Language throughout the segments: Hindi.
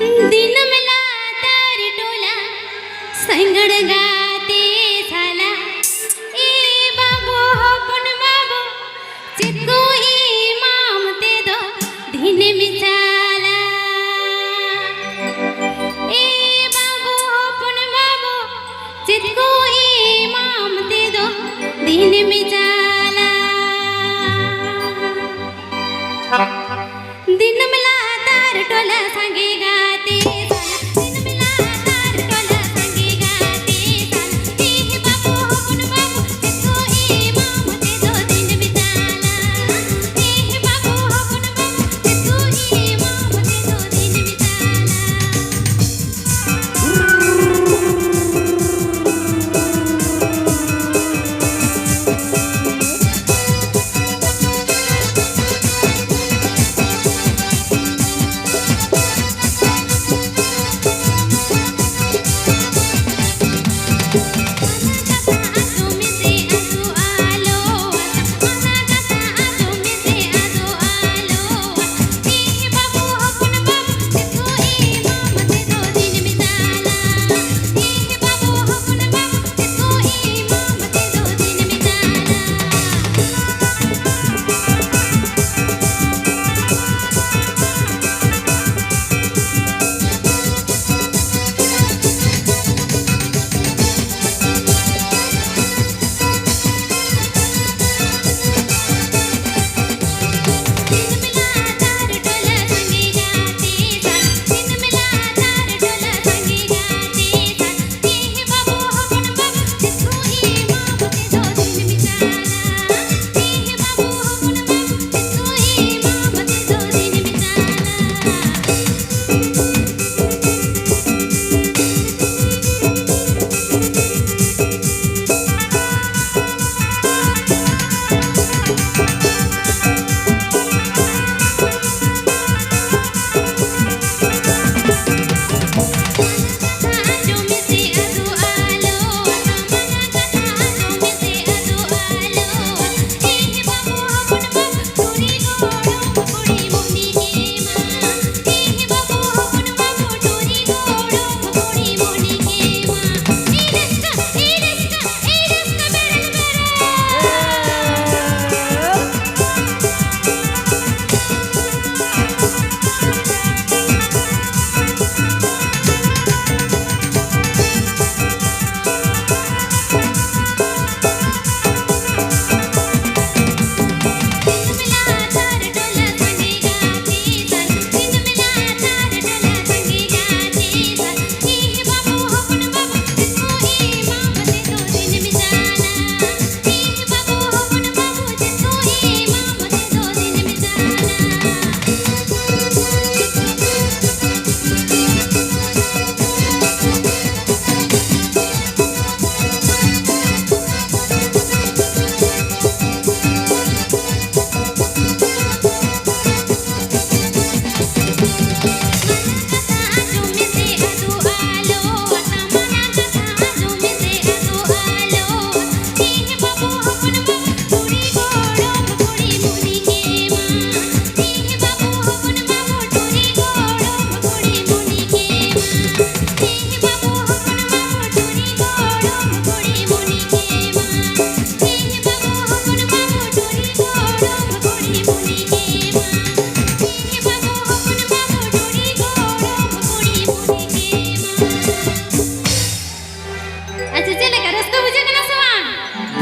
दिन मला तार टोला संगड गाते झाला ए बाबो पण बाबो चित्को इमाम ते दो दिन मिचाला ए बाबो पण बाबो चित्को इमाम ते दो दिन मिचाला दिन मला तार टोला सांगे गाते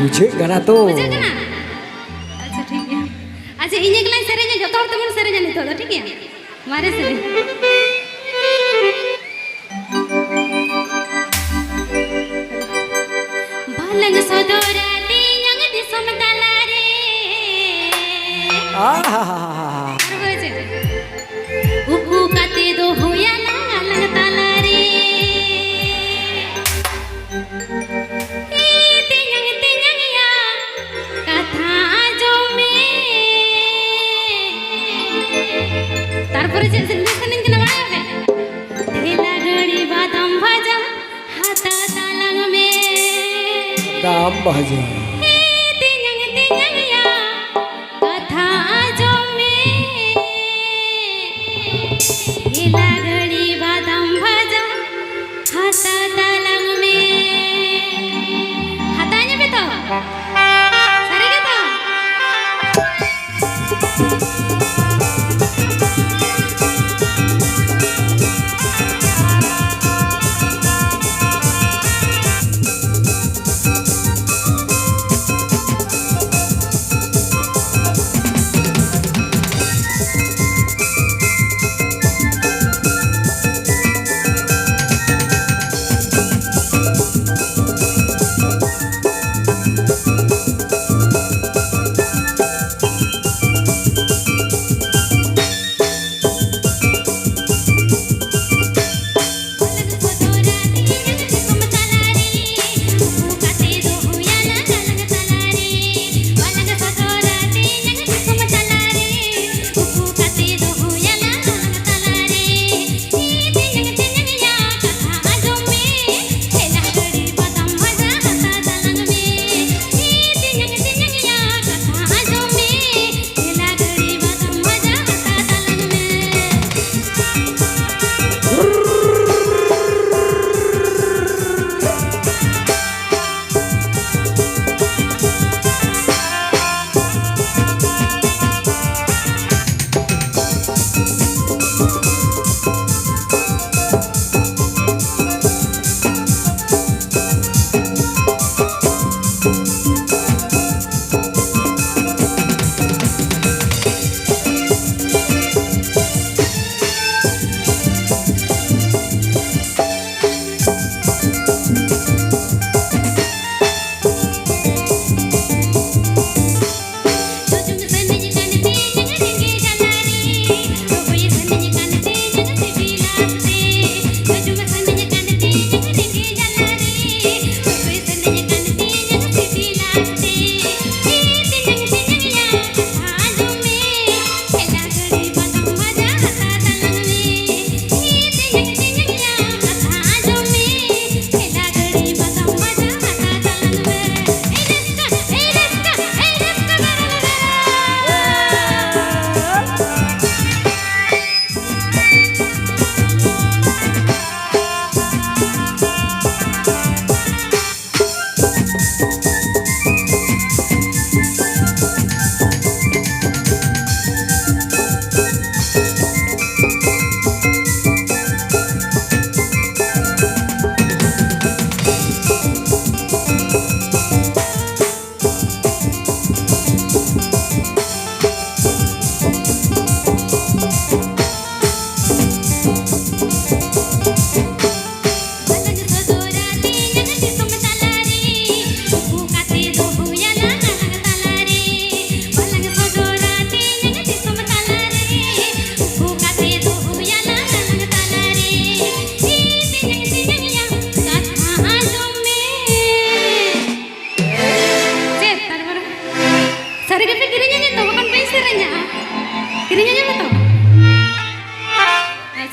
बुझे गना तो बुझे गना अच्छा ठीक है अच्छा इने के लाइन सेरेंगे जो तोर तमन सेरेंगे नहीं तो ठीक है मारे से बालंग सदोरा ती यंग दिसम तलारे आहा उकू काते दो होया लंग तलारे तारपरे जे सेंदेशन के नवाया है ढेला गड़ी बादाम भाजा हाथा तालंग में दाम भाजा तियंग या कथा जो में ढेला गड़ी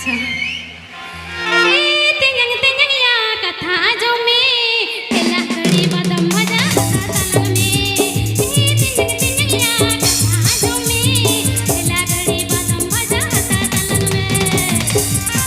अच्छा तेंजंग तेंजंग या कथा जो में तेला कड़ी बदम मजा तालन में तेंजंग तेंजंग या कथा जो में तेला कड़ी बदम मजा तालन में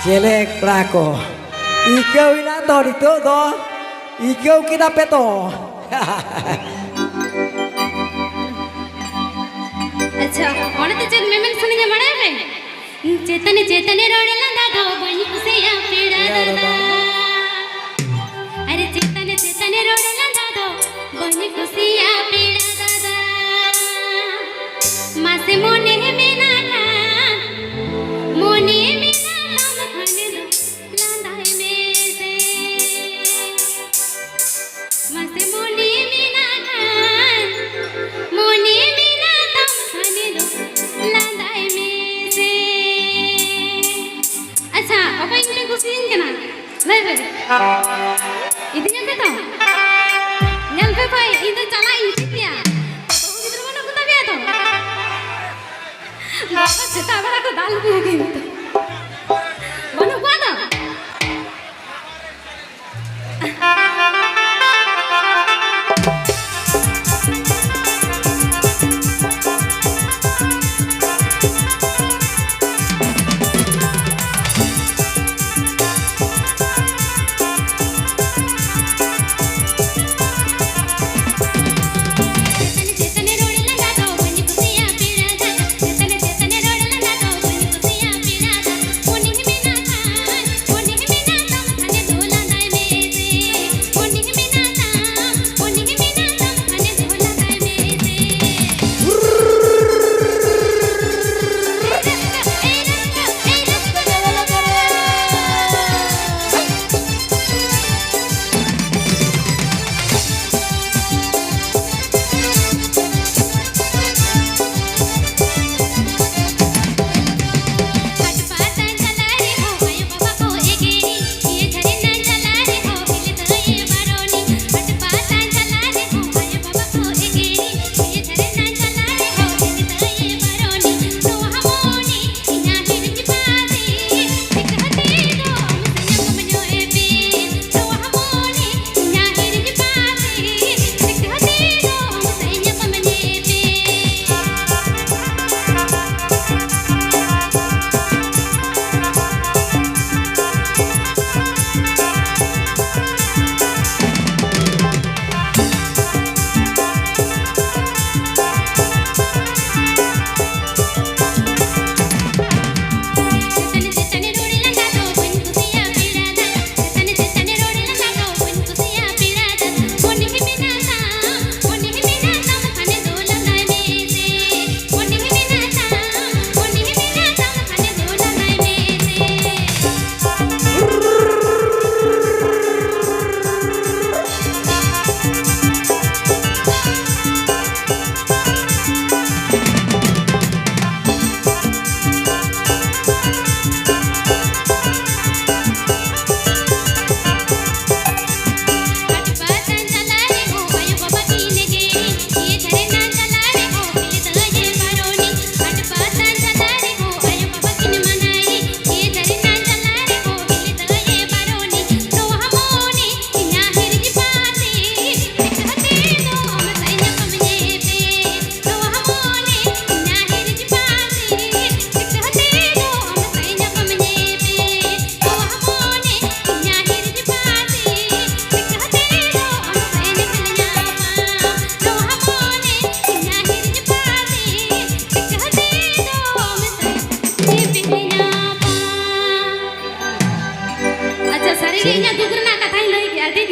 Jelek pelako. Ikau ina to itu to. Ikau kita peto. अच्छा और तो चल मैं सुन के बड़ा है चेतन चेतन रोडला दादा बनी कुसिया पीड़ा दादा अरे चेतन चेतन रोडला दादा बनी कुसिया पीड़ा दादा मासे मोने में ना मोने में ना नाम खाने दो लांदाई में से मासे मोने में ना मोने में ना नाम खाने दो लांदाई में से अच्छा अब इनमें कुछ नहीं करना नहीं बे इतने पे तो नल पे भाई इधर चला इंचिया तो इधर मनो कुत्ता भी है तो बाबा चिता बड़ा को दाल भी हो गई तो मनो क्या था चेतन चेतन रोड लगा दो बनी कुसिया पीड़ा दादा चेतन चेतन रोड लगा दो बनी कुसिया पीड़ा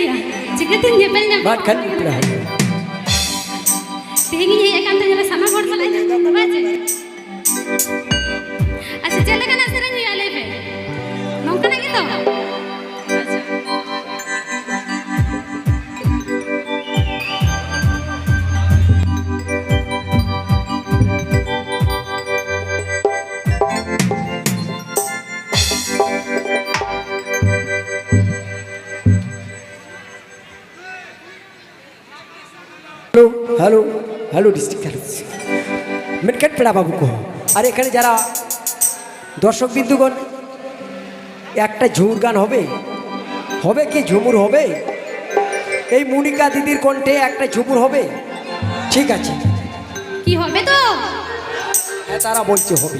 ya. Cikatin nyepel nyepel. Bat kan pernah. Tinggi ya kan tanya sama bor salai. Baca. Asyik jalan kan asal ni alay pe. Nongkan lagi tu. Hello hello district মেনকেট পেড়া বাবু কো আর এখানে যারা দর্শক বিন্দুগণ একটা ঝুমুর গান হবে হবে কি ঝুমুর হবে এই মুনিকা দিদির কণ্ঠে একটা ঝুমুর হবে ঠিক আছে কি হবে তো? হ্যাঁ তারা বলছে হবে